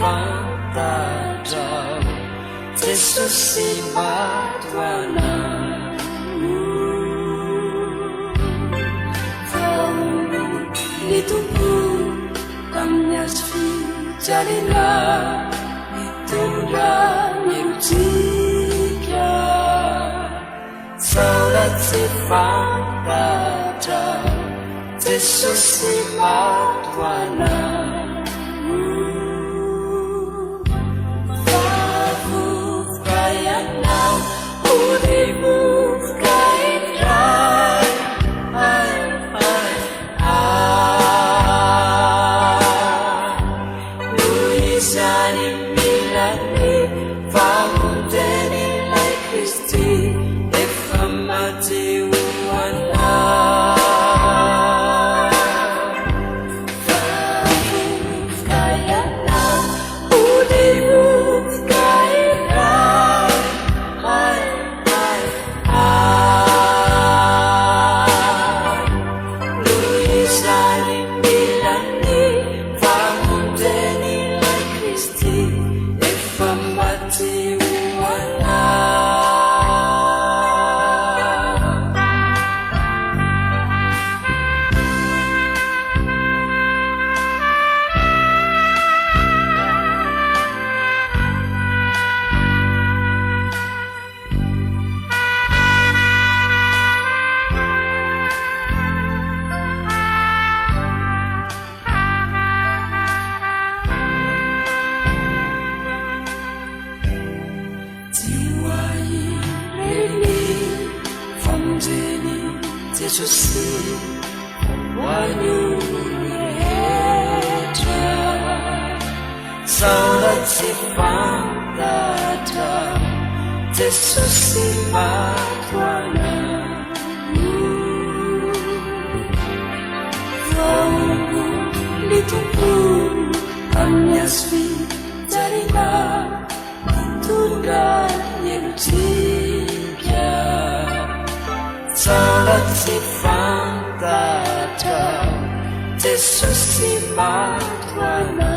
Father, Jesus imatwana. Ditunggu kamnya jalina itunda nyucika salat sifat Jesus imatwana. Favuf kayana udimuf kairai Luisani milani famunteni lai Kristi efamati wana. Favuf kayana udimuf kairai Luisani milani famunteni lai Kristi efamati wana. Jesus wanyuheta salat sifat Jesus imatwana. Tunggu ditunggu kamnya jalina itunda nyucika salat sifat Jesus imatwana.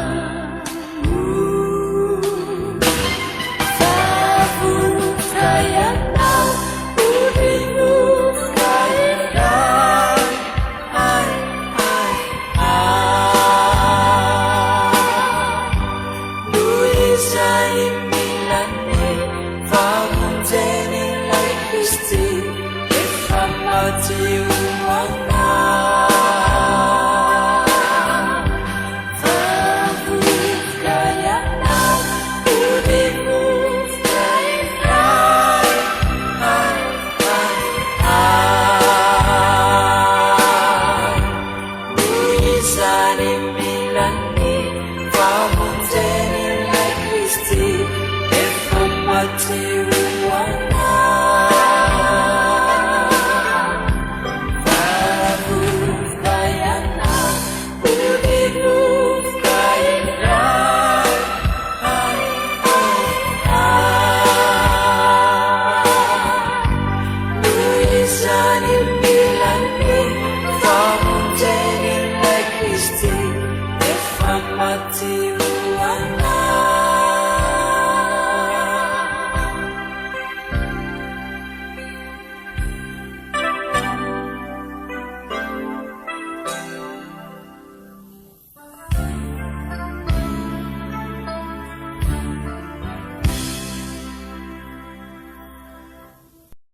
Favuf kayana udimuf kairai Luisani milani famunteni lai Kristi efamati wana. Favuf kayana udimuf kairai Luisani